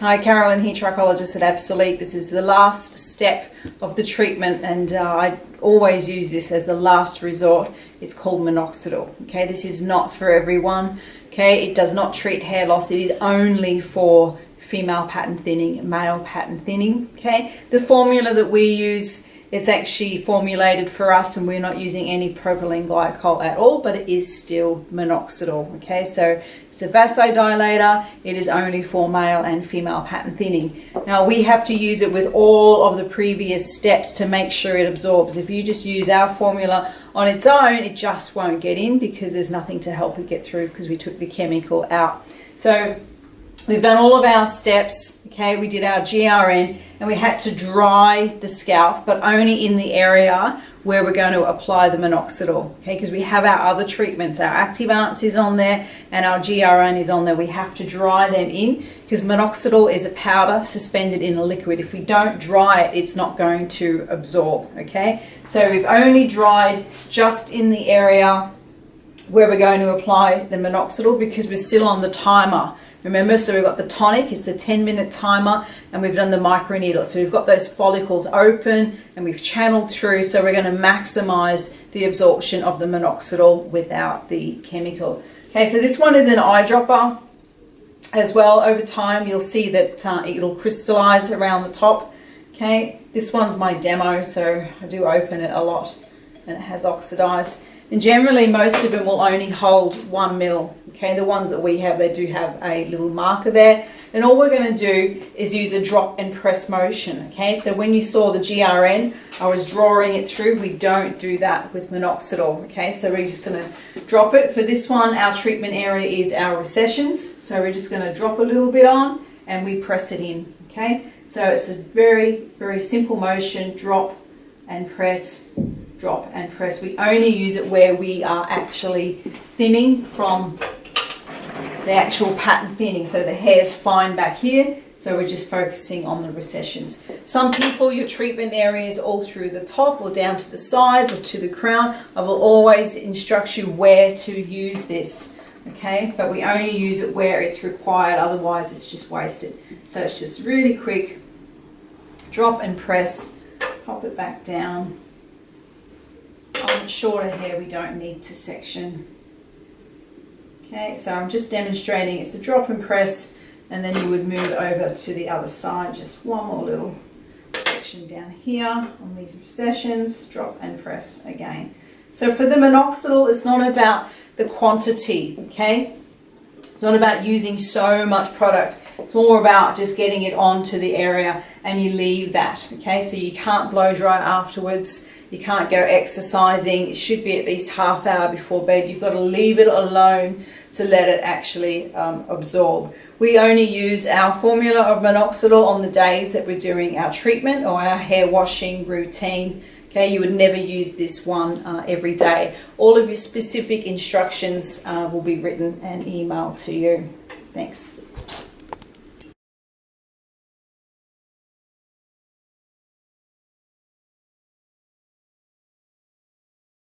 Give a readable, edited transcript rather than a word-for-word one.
Hi, Carolyn here, trichologist at Absolique. This is the last step of the treatment, and I always use this as the last resort. It's called minoxidil. Okay, this is not for everyone. Okay, it does not treat hair loss. It is only for female pattern thinning, male pattern thinning. Okay, the formula that we use is actually formulated for us, and we're not using any propylene glycol at all, but it is still minoxidil. Okay, so it's a vasodilator. It is only for male and female pattern thinning. Now we have to use it with all of the previous steps to make sure it absorbs. If you just use our formula on its own, it just won't get in because there's nothing to help it get through because we took the chemical out. So we've done all of our steps. Okay, we did our GRN and we had to dry the scalp, but only in the area where we're going to apply the minoxidil. Okay, because we have our other treatments. Our Activance is on there and our GRN is on there. We have to dry them in because minoxidil is a powder suspended in a liquid. If we don't dry it, it's not going to absorb. Okay, so we've only dried just in the area where we're going to apply the minoxidil because we're still on the timer. Remember, so we've got the tonic, it's the 10-minute timer, and we've done the microneedle. So we've got those follicles open and we've channeled through, so we're going to maximize the absorption of the minoxidil without the chemical. Okay, so this one is an eyedropper as well. Over time, you'll see that it'll crystallize around the top. Okay, this one's my demo, so I do open it a lot and it has oxidized. And generally, most of them will only hold 1 ml. Okay, the ones that we have, they do have a little marker there. And all we're going to do is use a drop and press motion. Okay, so when you saw the GRN, I was drawing it through. We don't do that with minoxidil. Okay, so we're just going to drop it. For this one, our treatment area is our recessions. So we're just going to drop a little bit on and we press it in. Okay, so it's a very, very simple motion, drop and press, drop and press. We only use it where we are actually thinning from the actual pattern thinning. So the hair's fine back here, so we're just focusing on the recessions. Some people, your treatment area is all through the top or down to the sides or to the crown. I will always instruct you where to use this. Okay, but we only use it where it's required, otherwise it's just wasted. So it's just really quick, drop and press, pop it back down. On shorter hair, we don't need to section. Okay, so I'm just demonstrating. It's a drop and press, and then you would move over to the other side. Just one more little section down here on these recessions, drop and press again. So for the minoxidil, it's not about the quantity, okay? It's not about using so much product. It's more about just getting it onto the area and you leave that, okay? So you can't blow dry afterwards. You can't go exercising. It should be at least half hour before bed. You've got to leave it alone to let it actually absorb. We only use our formula of minoxidil on the days that we're doing our treatment or our hair washing routine. Okay, you would never use this one every day. All of your specific instructions will be written and emailed to you. Thanks.